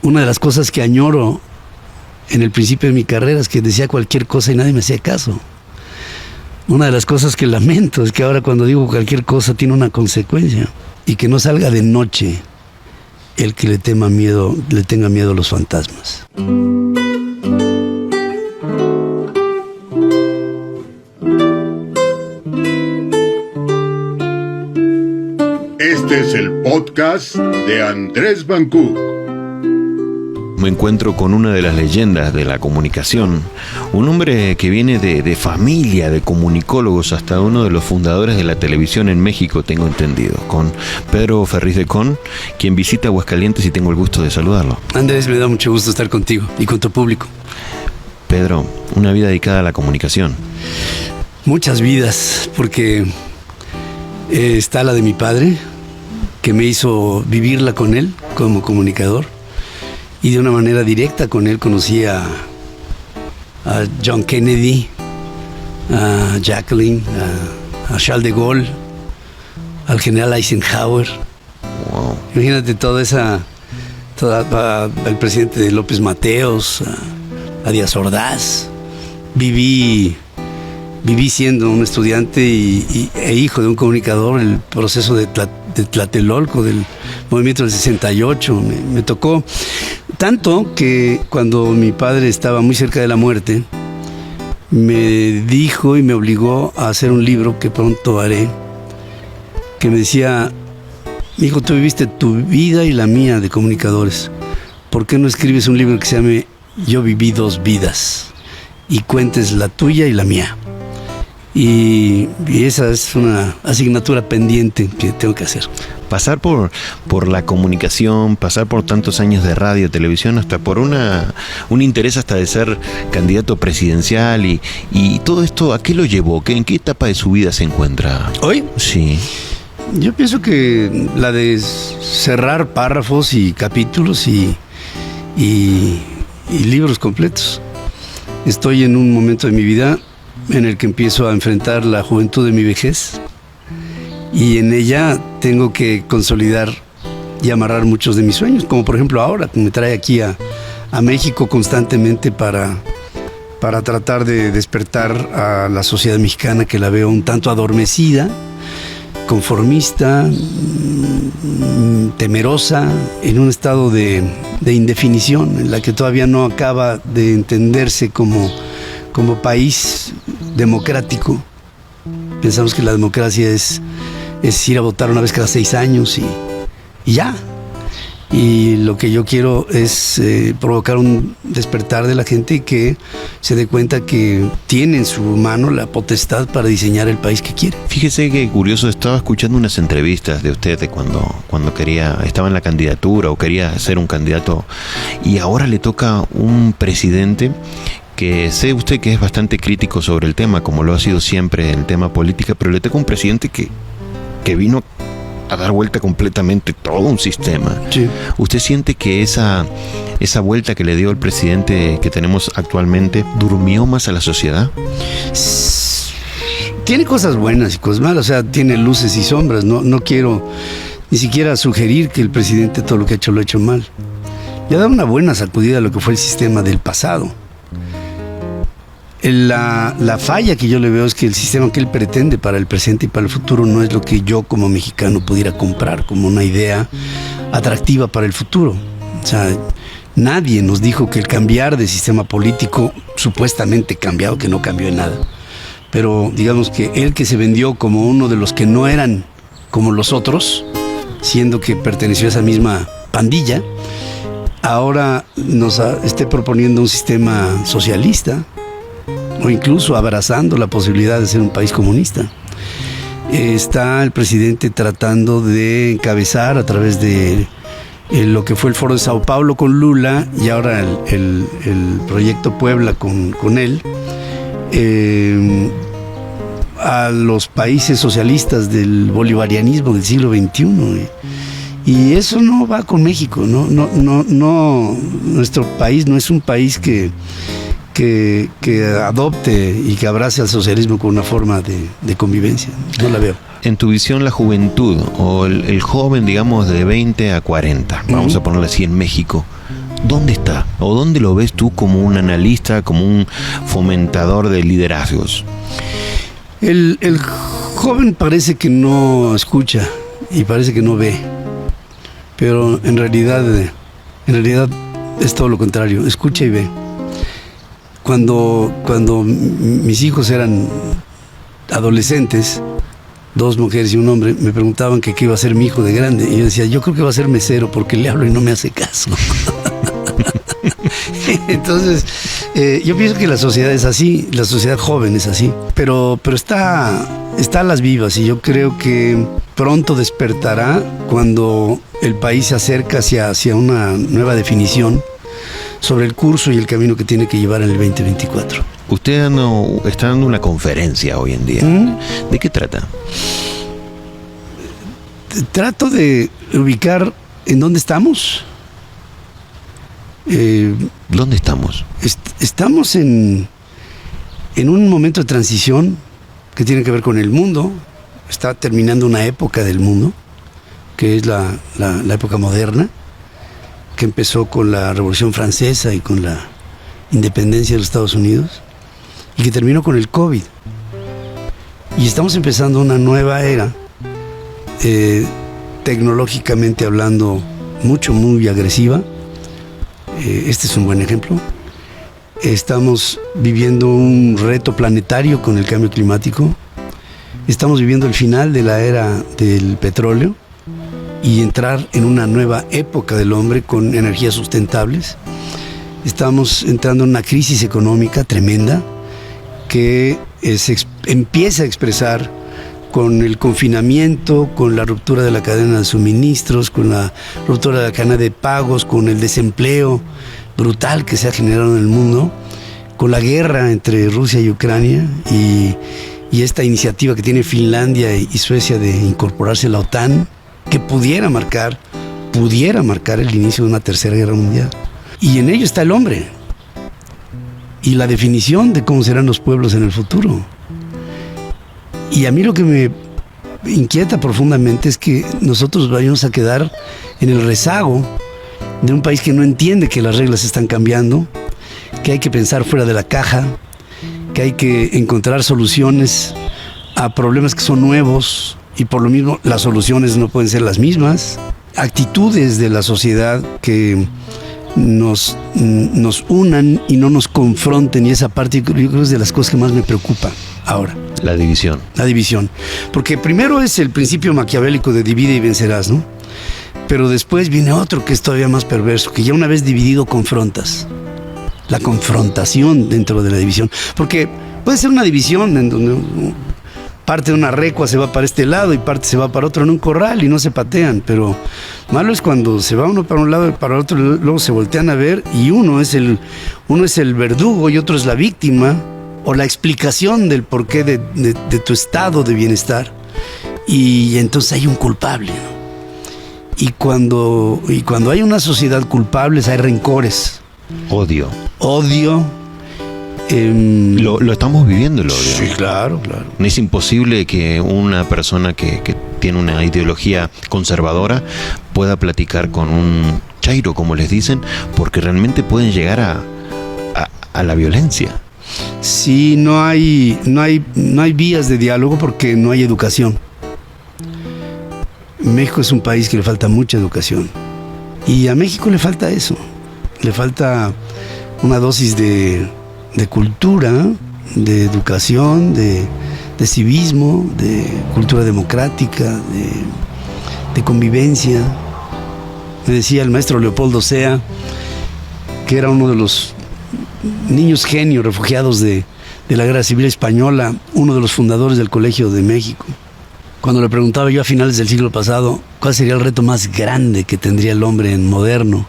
una de las cosas que añoro en el principio de mi carrera es que decía cualquier cosa y nadie me hacía caso. Una de las cosas que lamento es que ahora cuando digo cualquier cosa tiene una consecuencia, y que no salga de noche el que le tenga miedo a los fantasmas. Este es el podcast de Andrés Van Cook. Me encuentro con una de las leyendas de la comunicación, un hombre que viene de familia de comunicólogos, hasta uno de los fundadores de la televisión en México, tengo entendido, con Pedro Ferriz de Con, quien visita Aguascalientes y tengo el gusto de saludarlo. Andrés, me da mucho gusto estar contigo y con tu público. Pedro, una vida dedicada a la comunicación. Muchas vidas, porque está la de mi padre, que me hizo vivirla con él como comunicador. Y de una manera directa con él conocí a John Kennedy, a Jacqueline, a Charles de Gaulle, al general Eisenhower. Wow. Imagínate el presidente López Mateos, a Díaz Ordaz. Viví siendo un estudiante e hijo de un comunicador el proceso de Tlatelolco, del movimiento del 68. Me tocó tanto que cuando mi padre estaba muy cerca de la muerte, me dijo y me obligó a hacer un libro que pronto haré, que me decía: hijo, tú viviste tu vida y la mía de comunicadores, ¿por qué no escribes un libro que se llame Yo viví dos vidas y cuentes la tuya y la mía? Y esa es una asignatura pendiente que tengo que hacer. Pasar por la comunicación, pasar por tantos años de radio, televisión, hasta por un interés hasta de ser candidato presidencial y todo esto, ¿a qué lo llevó? ¿En qué etapa de su vida se encuentra hoy? Sí. Yo pienso que la de cerrar párrafos y capítulos y libros completos. Estoy en un momento de mi vida en el que empiezo a enfrentar la juventud de mi vejez, y en ella tengo que consolidar y amarrar muchos de mis sueños, como por ejemplo ahora, que me trae aquí a México constantemente para tratar de despertar a la sociedad mexicana, que la veo un tanto adormecida, conformista, temerosa, en un estado de indefinición, en la que todavía no acaba de entenderse como país democrático. Pensamos que la democracia es ir a votar una vez cada 6 años y ya. Y lo que yo quiero es provocar un despertar de la gente, y que se dé cuenta que tiene en su mano la potestad para diseñar el país que quiere. Fíjese que curioso, estaba escuchando unas entrevistas de usted de cuando estaba en la candidatura o quería ser un candidato, y ahora le toca un presidente que sé usted que es bastante crítico sobre el tema, como lo ha sido siempre en el tema política, pero le toca un presidente que vino a dar vuelta completamente todo un sistema. Sí. ¿Usted siente que esa vuelta que le dio el presidente que tenemos actualmente durmió más a la sociedad? Tiene cosas buenas y cosas malas, o sea, tiene luces y sombras. No quiero ni siquiera sugerir que el presidente todo lo que ha hecho lo ha hecho mal. Le ha dado una buena sacudida a lo que fue el sistema del pasado. La falla que yo le veo es que el sistema que él pretende para el presente y para el futuro no es lo que yo como mexicano pudiera comprar como una idea atractiva para el futuro. O sea, nadie nos dijo que el cambiar de sistema político, supuestamente cambiado, que no cambió en nada, pero digamos que él, que se vendió como uno de los que no eran como los otros, siendo que perteneció a esa misma pandilla, ahora nos esté proponiendo un sistema socialista, o incluso abrazando la posibilidad de ser un país comunista. Está el presidente tratando de encabezar a través de lo que fue el Foro de Sao Paulo con Lula, y ahora el Proyecto Puebla con él, a los países socialistas del bolivarianismo del siglo XXI. Y eso no va con México. No, nuestro país no es un país que adopte y que abrace al socialismo con una forma de convivencia. No la veo. En tu visión, la juventud o el joven, digamos, de 20 a 40, vamos a ponerlo así, en México, ¿dónde está? ¿O dónde lo ves tú como un analista, como un fomentador de liderazgos? El joven parece que no escucha y parece que no ve, pero en realidad es todo lo contrario, escucha y ve. Cuando mis hijos eran adolescentes, 2 mujeres y un hombre, me preguntaban que qué iba a ser mi hijo de grande, y yo decía, yo creo que va a ser mesero porque le hablo y no me hace caso. Entonces, yo pienso que la sociedad es así, la sociedad joven es así, pero está a las vivas, y yo creo que pronto despertará cuando el país se acerca hacia una nueva definición sobre el curso y el camino que tiene que llevar en el 2024. Usted está dando una conferencia hoy en día. ¿De qué trata? Trato de ubicar en dónde estamos. ¿Dónde estamos? Estamos en un momento de transición que tiene que ver con el mundo. Está terminando una época del mundo, que es la época moderna, que empezó con la Revolución Francesa y con la independencia de los Estados Unidos, y que terminó con el COVID. Y estamos empezando una nueva era, tecnológicamente hablando, muy agresiva. Este es un buen ejemplo. Estamos viviendo un reto planetario con el cambio climático. Estamos viviendo el final de la era del petróleo y entrar en una nueva época del hombre con energías sustentables. Estamos entrando en una crisis económica tremenda que se empieza a expresar con el confinamiento, con la ruptura de la cadena de suministros, con la ruptura de la cadena de pagos, con el desempleo brutal que se ha generado en el mundo, con la guerra entre Rusia y Ucrania y esta iniciativa que tiene Finlandia y Suecia de incorporarse a la OTAN, que pudiera marcar el inicio de una tercera guerra mundial. Y en ello está el hombre y la definición de cómo serán los pueblos en el futuro. Y a mí lo que me inquieta profundamente es que nosotros vayamos a quedar en el rezago de un país que no entiende que las reglas están cambiando, que hay que pensar fuera de la caja, que hay que encontrar soluciones a problemas que son nuevos, y por lo mismo las soluciones no pueden ser las mismas. Actitudes de la sociedad que nos unan y no nos confronten, y esa parte yo creo que es de las cosas que más me preocupa ahora. La división. Porque primero es el principio maquiavélico de divide y vencerás, ¿no? Pero después viene otro que es todavía más perverso, que ya una vez dividido confrontas. La confrontación dentro de la división. Porque puede ser una división en donde parte de una recua se va para este lado y parte se va para otro en un corral y no se patean, pero malo es cuando se va uno para un lado y para el otro, luego se voltean a ver y uno es el verdugo y otro es la víctima, o la explicación del porqué de tu estado de bienestar, y entonces hay un culpable, ¿no? Y cuando hay una sociedad culpables hay rencores, odio. Lo estamos viviendo, el odio. Sí, claro. Es imposible que una persona que tiene una ideología conservadora pueda platicar con un chairo, como les dicen, porque realmente pueden llegar a la violencia. Sí, no hay vías de diálogo porque no hay educación. México es un país que le falta mucha educación, y a México le falta eso, le falta una dosis de cultura, de educación, de civismo, de cultura democrática, de convivencia. Me decía el maestro Leopoldo Sea, que era uno de los niños genios refugiados de la Guerra Civil Española, uno de los fundadores del Colegio de México. Cuando le preguntaba yo a finales del siglo pasado cuál sería el reto más grande que tendría el hombre en moderno,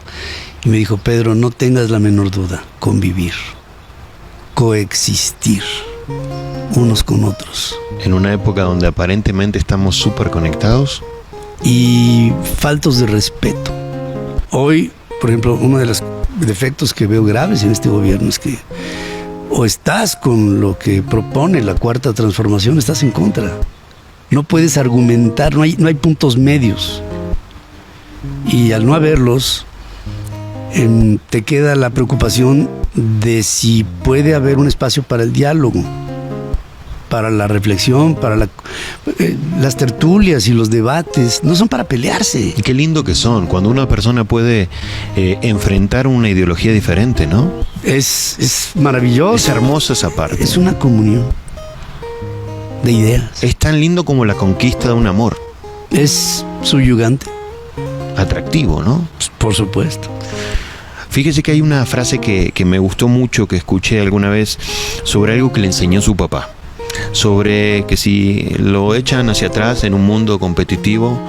y me dijo: Pedro, no tengas la menor duda, convivir, coexistir unos con otros. En una época donde aparentemente estamos súper conectados y faltos de respeto. Hoy, por ejemplo, uno de los defectos que veo graves en este gobierno es que o estás con lo que propone la Cuarta Transformación, estás en contra. No puedes argumentar, no hay puntos medios. Y al no haberlos, te queda la preocupación de si puede haber un espacio para el diálogo, para la reflexión, para las tertulias y los debates. No son para pelearse. Y qué lindo que son, cuando una persona puede enfrentar una ideología diferente, ¿no? Es maravilloso. Es hermosa esa parte. Es una comunión de ideas. Es tan lindo como la conquista de un amor. Es subyugante. Atractivo, ¿no? Por supuesto. Fíjese que hay una frase que me gustó mucho, que escuché alguna vez, sobre algo que le enseñó su papá. Sobre que si lo echan hacia atrás en un mundo competitivo,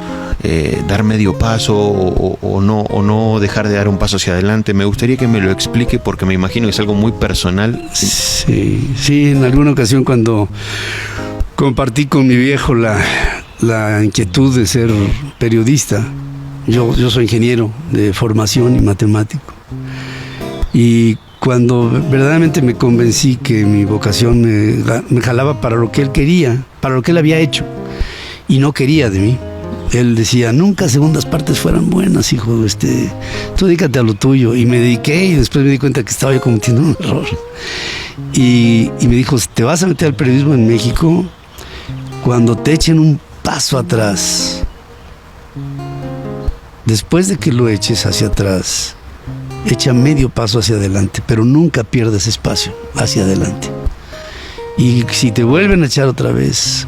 dar medio paso o no dejar de dar un paso hacia adelante. Me gustaría que me lo explique, porque me imagino que es algo muy personal. Sí, en alguna ocasión cuando compartí con mi viejo la inquietud de ser periodista. Yo soy ingeniero de formación y matemático. Y cuando verdaderamente me convencí que mi vocación me jalaba para lo que él quería, para lo que él había hecho, y no quería de mí. Él decía, nunca segundas partes fueran buenas, hijo, tú dedícate a lo tuyo. Y me dediqué, y después me di cuenta que estaba yo cometiendo un error. Y me dijo, te vas a meter al periodismo en México cuando te echen un paso atrás. Después de que lo eches hacia atrás, echa medio paso hacia adelante, pero nunca pierdas espacio hacia adelante. Y si te vuelven a echar otra vez,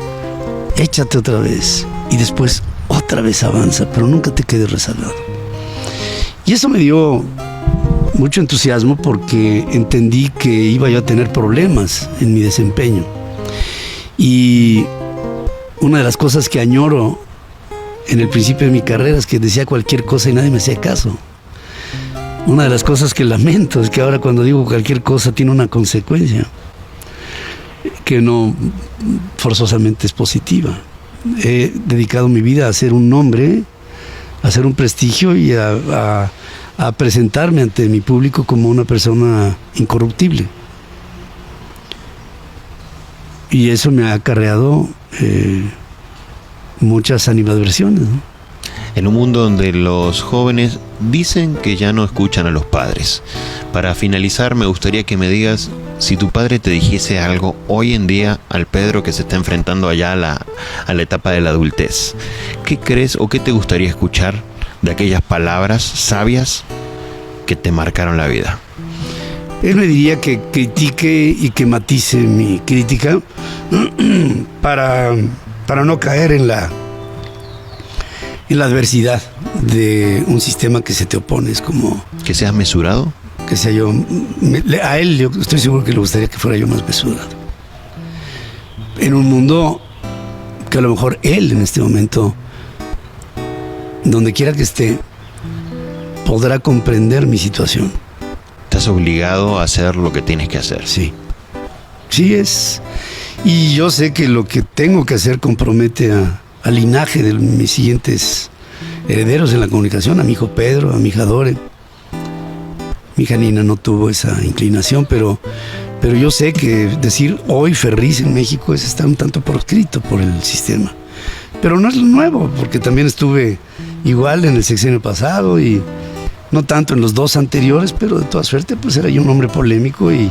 échate otra vez, y después otra vez avanza, pero nunca te quedes rezagado. Y eso me dio mucho entusiasmo, porque entendí que iba yo a tener problemas en mi desempeño. Y una de las cosas que añoro en el principio de mi carrera es que decía cualquier cosa y nadie me hacía caso. Una de las cosas que lamento es que ahora, cuando digo cualquier cosa, tiene una consecuencia que no forzosamente es positiva. He dedicado mi vida a ser un nombre, a ser un prestigio y a presentarme ante mi público como una persona incorruptible. Y eso me ha acarreado muchas animadversiones, ¿no? En un mundo donde los jóvenes dicen que ya no escuchan a los padres. Para finalizar, me gustaría que me digas, si tu padre te dijese algo hoy en día al Pedro que se está enfrentando allá a la etapa de la adultez, ¿qué crees o qué te gustaría escuchar de aquellas palabras sabias que te marcaron la vida? Él me diría que critique y que matice mi crítica para no caer en la adversidad de un sistema que se te opone. Es como... ¿Que seas mesurado? Que sea yo... A él yo estoy seguro que le gustaría que fuera yo más mesurado. En un mundo que a lo mejor él en este momento, donde quiera que esté, podrá comprender mi situación. Estás obligado a hacer lo que tienes que hacer. Sí. Sí es... Y yo sé que lo que tengo que hacer compromete al linaje de mis siguientes herederos en la comunicación, a mi hijo Pedro, a mi hija Dore. Mi hija Nina no tuvo esa inclinación, pero yo sé que decir hoy Ferriz en México es estar un tanto proscrito por el sistema. Pero no es lo nuevo, porque también estuve igual en el sexenio pasado y no tanto en los dos anteriores, pero de toda suerte pues era yo un hombre polémico y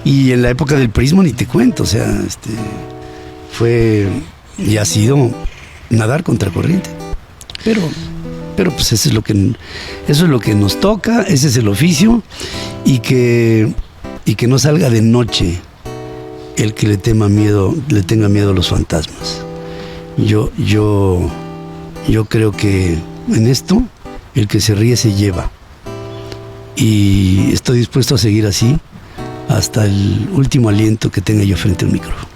en la época del prismo ni te cuento, o sea, fue y ha sido nadar contra corriente. Pero pues eso es lo que nos toca, ese es el oficio, y que no salga de noche el que le tenga miedo a los fantasmas. Yo creo que en esto el que se ríe se lleva. Y estoy dispuesto a seguir así hasta el último aliento que tenga yo frente al micrófono.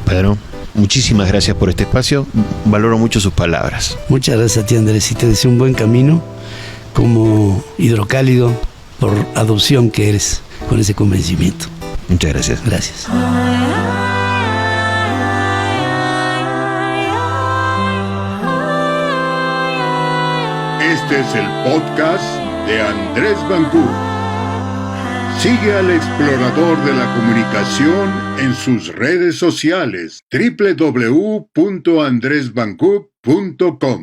Pedro, muchísimas gracias por este espacio. Valoro mucho sus palabras. Muchas gracias a ti, Andrés, y te deseo un buen camino como hidrocálido por adopción que eres, con ese convencimiento. Muchas gracias. Gracias. Este es el podcast de Andrés Bangú. Sigue al explorador de la comunicación en sus redes sociales www.andresbangú.com.